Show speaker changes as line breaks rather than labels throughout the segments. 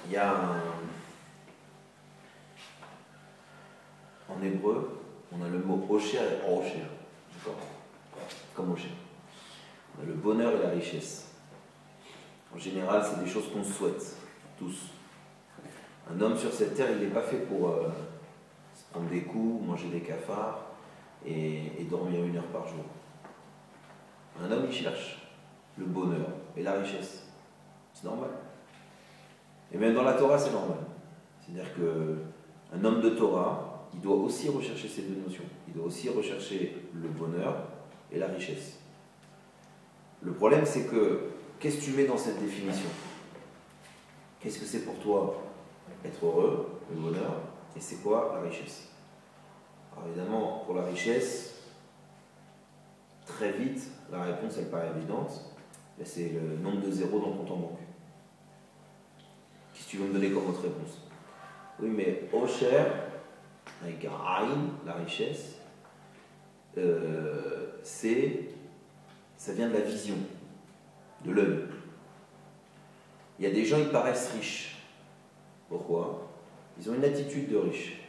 il y a en hébreu, on a le mot Osher et Osher. D'accord? Comme Osher. On a le bonheur et la richesse. En général, c'est des choses qu'on souhaite, tous. Un homme sur cette terre, il n'est pas fait pour se prendre des coups, manger des cafards et dormir 1 heure par jour. Un homme, il cherche le bonheur et la richesse. C'est normal. Et même dans la Torah, c'est normal. C'est-à-dire qu'un homme de Torah, il doit aussi rechercher ces deux notions. Il doit aussi rechercher le bonheur et la richesse. Le problème, c'est que, qu'est-ce que tu mets dans cette définition? Qu'est-ce que c'est pour toi être heureux, le bonheur, et c'est quoi la richesse? Alors évidemment, pour la richesse, très vite, la réponse, elle paraît évidente, mais c'est le nombre de zéros dans le compte en banque. Qu'est-ce que tu veux me donner comme autre réponse? Oui, mais Osher, avec un Aïn, la richesse, ça vient de la vision, de l'œil. Il y a des gens, ils paraissent riches. Pourquoi? Ils ont une attitude de riche.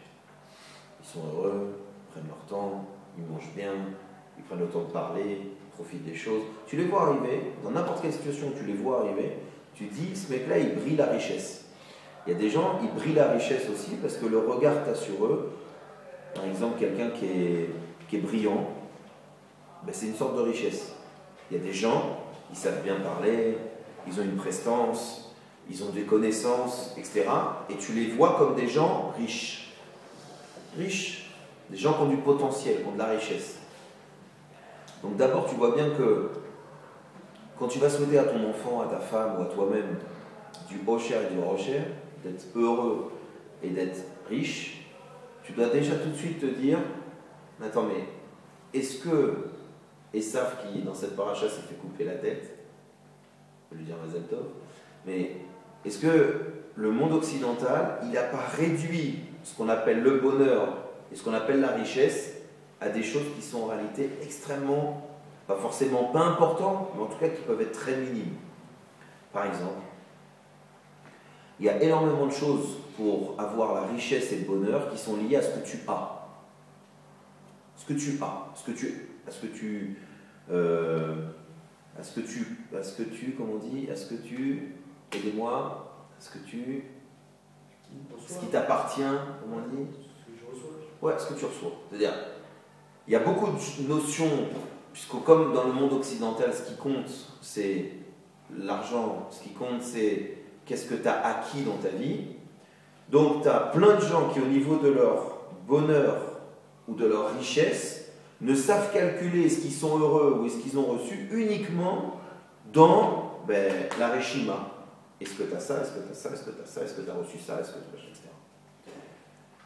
Ils sont heureux, ils prennent leur temps, ils mangent bien, ils prennent le temps de parler, ils profitent des choses. Tu les vois arriver, dans n'importe quelle situation tu les vois arriver, tu dis, ce mec-là, il brille la richesse. Il y a des gens, ils brillent la richesse aussi parce que le regard que tu as sur eux, par exemple, quelqu'un qui est brillant, ben c'est une sorte de richesse. Il y a des gens, ils savent bien parler, ils ont une prestance, ils ont des connaissances, etc. Et tu les vois comme des gens riches. Riches. Des gens qui ont du potentiel, qui ont de la richesse. Donc d'abord, tu vois bien que quand tu vas souhaiter à ton enfant, à ta femme ou à toi-même du Osher et du Rocher, d'être heureux et d'être riche, tu dois déjà tout de suite te dire, attends, mais est-ce que Esav, qui dans cette paracha s'est fait couper la tête, on peut lui dire Mazel Tov, mais est-ce que le monde occidental, il n'a pas réduit ce qu'on appelle le bonheur et ce qu'on appelle la richesse à des choses qui sont en réalité extrêmement, pas forcément pas importantes, mais en tout cas qui peuvent être très minimes. Par exemple, il y a énormément de choses pour avoir la richesse et le bonheur qui sont liées à ce que tu as. Ce que tu as, comment on dit, aidez-moi, ce qui t'appartient, comment on dit?
Ce que je reçois.
Ouais, ce que tu reçois. C'est-à-dire, il y a beaucoup de notions, puisque comme dans le monde occidental, ce qui compte, c'est l'argent, ce qui compte, c'est qu'est-ce que tu as acquis dans ta vie. Donc, tu as plein de gens qui, au niveau de leur bonheur ou de leur richesse, ne savent calculer est-ce qu'ils sont heureux ou est-ce qu'ils ont reçu uniquement dans la Réchima. Est-ce que tu as ça, est-ce que tu as ça, est-ce que tu as ça, est-ce que tu as reçu ça, est-ce que tu as etc.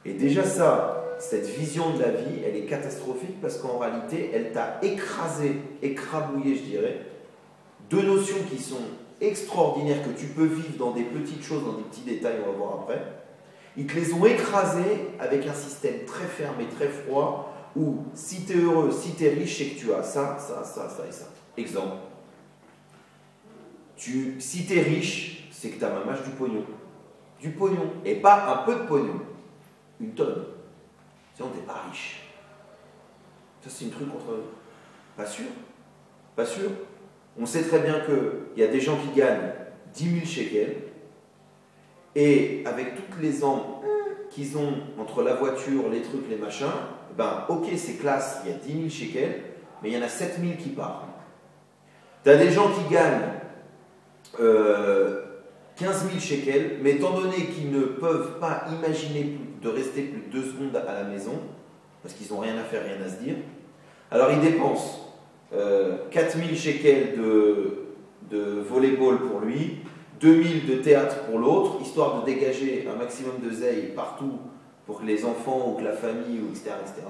Et déjà ça, cette vision de la vie, elle est catastrophique parce qu'en réalité, elle t'a écrasé, écrabouillé, je dirais, deux notions qui sont extraordinaires que tu peux vivre dans des petites choses, dans des petits détails, on va voir après. Ils te les ont écrasées avec un système très fermé, très froid, où si tu es heureux, si tu es riche, c'est que tu as ça, ça, ça, ça et ça. Exemple. Si tu es riche, c'est que tu as mamage du pognon. Du pognon. Et pas un peu de pognon. Une tonne. Sinon, tu n'es pas riche. Ça, c'est une truc contre... Pas sûr. Pas sûr. On sait très bien qu'il y a des gens qui gagnent 10 000 shekels et avec toutes les armes qu'ils ont entre la voiture, les trucs, les machins, ok, c'est classe, il y a 10 000 shekels, mais il y en a 7 000 qui partent. Tu as des gens qui gagnent 15 000 shekels, mais étant donné qu'ils ne peuvent pas imaginer de rester plus de 2 secondes à la maison, parce qu'ils n'ont rien à faire, rien à se dire, alors ils dépensent 4 000 shekels de volleyball pour lui, 2 000 de théâtre pour l'autre, histoire de dégager un maximum de zeille partout pour que les enfants ou que la famille, ou etc., etc.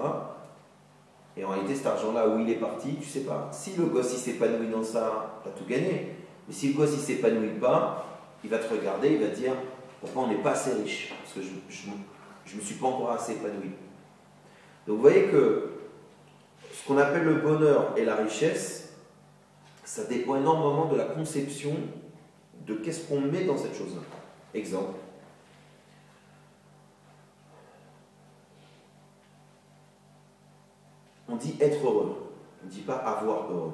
Et en réalité, cet argent-là, où il est parti, tu ne sais pas. Si le gosse il s'épanouit dans ça, tu as tout gagné. Mais si le gosse il ne s'épanouit pas, il va te regarder, il va te dire pourquoi on n'est pas assez riche, parce que je ne me suis pas encore assez épanoui. Donc vous voyez que ce qu'on appelle le bonheur et la richesse, ça dépend énormément de la conception de qu'est-ce qu'on met dans cette chose-là. Exemple, dit être heureux. On ne dit pas avoir heureux.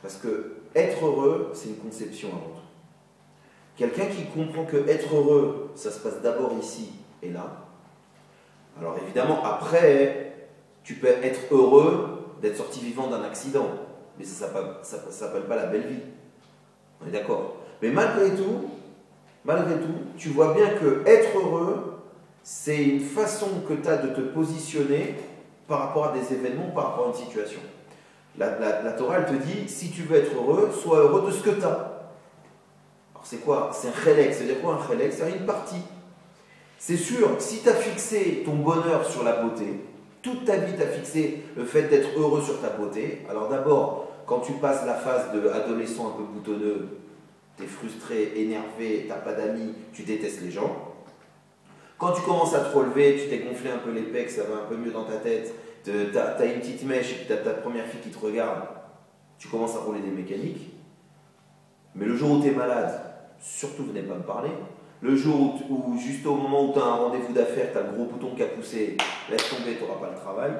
Parce que être heureux, c'est une conception avant tout. Quelqu'un qui comprend que être heureux, ça se passe d'abord ici et là. Alors évidemment, après, tu peux être heureux d'être sorti vivant d'un accident. Mais ça ne s'appelle pas la belle vie. On est d'accord. Mais malgré tout, tu vois bien que être heureux, c'est une façon que tu as de te positionner par rapport à des événements, par rapport à une situation. La Torah, elle te dit, si tu veux être heureux, sois heureux de ce que tu as. Alors c'est quoi? C'est un chélek. C'est-à-dire quoi un chélek? C'est une partie. C'est sûr, si tu as fixé ton bonheur sur la beauté, toute ta vie tu as fixé le fait d'être heureux sur ta beauté, alors d'abord, quand tu passes la phase d'adolescent un peu boutonneux, tu es frustré, énervé, tu n'as pas d'amis, tu détestes les gens. Quand tu commences à te relever, tu t'es gonflé un peu les pecs, ça va un peu mieux dans ta tête, tu as une petite mèche et puis tu as ta première fille qui te regarde, tu commences à rouler des mécaniques. Mais le jour où tu es malade, surtout venez pas me parler. Le jour où juste au moment où tu as un rendez-vous d'affaires, tu as le gros bouton qui a poussé, laisse tomber, tu n'auras pas le travail.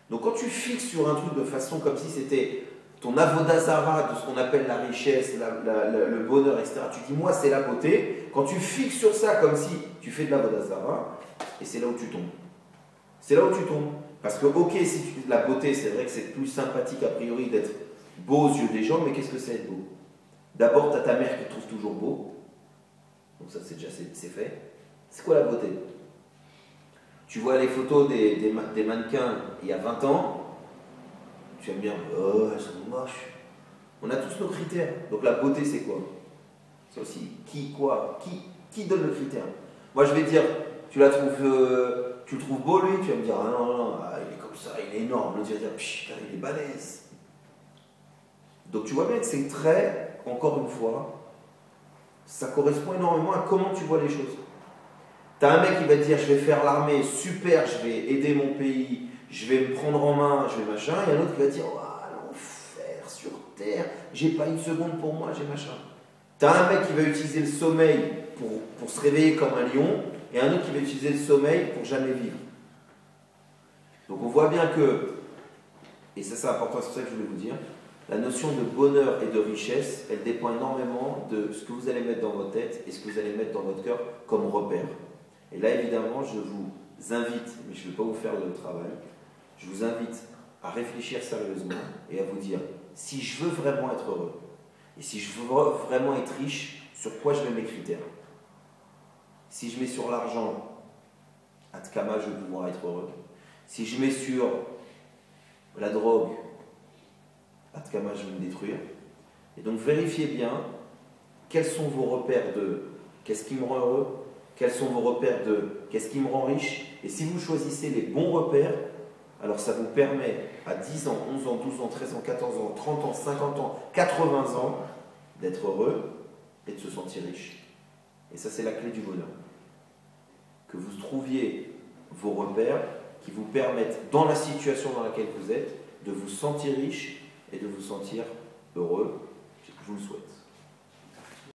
Donc quand tu fixes sur un truc de façon comme si c'était ton avodazara de ce qu'on appelle la richesse, le bonheur, etc. Tu dis, moi, c'est la beauté. Quand tu fixes sur ça comme si tu fais de l'avodazara, et c'est là où tu tombes. C'est là où tu tombes. Parce que, ok, la beauté, c'est vrai que c'est plus sympathique a priori d'être beau aux yeux des gens, mais qu'est-ce que c'est être beau? D'abord, tu as ta mère qui te trouve toujours beau. Donc ça, c'est fait. C'est quoi la beauté? Tu vois les photos des mannequins il y a 20 ans, tu aimes bien, oh, elles sont moches. On a tous nos critères. Donc la beauté, c'est quoi? C'est aussi qui donne le critère? Moi, je vais dire, tu le trouves beau, lui? Tu vas me dire, ah non, non, ah, il est comme ça, il est énorme. L'autre, tu vas dire, putain, il est balèze. Donc tu vois bien que c'est très, encore une fois, ça correspond énormément à comment tu vois les choses. Tu as un mec qui va te dire, je vais faire l'armée, super, je vais aider mon pays, je vais me prendre en main, je vais machin. Et un autre qui va te dire, oh, l'enfer sur terre, j'ai pas une seconde pour moi, j'ai machin. Tu as un mec qui va utiliser le sommeil pour se réveiller comme un lion, et un autre qui va utiliser le sommeil pour jamais vivre. Donc on voit bien que, et ça c'est important, c'est pour ça que je voulais vous dire, la notion de bonheur et de richesse, elle dépend énormément de ce que vous allez mettre dans votre tête et ce que vous allez mettre dans votre cœur comme repère. Et là, évidemment, je vous invite, mais je ne vais pas vous faire le travail, je vous invite à réfléchir sérieusement et à vous dire, si je veux vraiment être heureux, et si je veux vraiment être riche, sur quoi je mets mes critères? Si je mets sur l'argent, à Tkama, je vais pouvoir être heureux. Si je mets sur la drogue, à Tkama, je vais me détruire. Et donc, vérifiez bien quels sont vos repères de qu'est-ce qui me rend heureux, quels sont vos repères de qu'est-ce qui me rend riche. Et si vous choisissez les bons repères, alors ça vous permet à 10 ans, 11 ans, 12 ans, 13 ans, 14 ans, 30 ans, 50 ans, 80 ans d'être heureux et de se sentir riche. Et ça, c'est la clé du bonheur. Que vous trouviez vos repères qui vous permettent, dans la situation dans laquelle vous êtes, de vous sentir riche et de vous sentir heureux. Je vous le souhaite.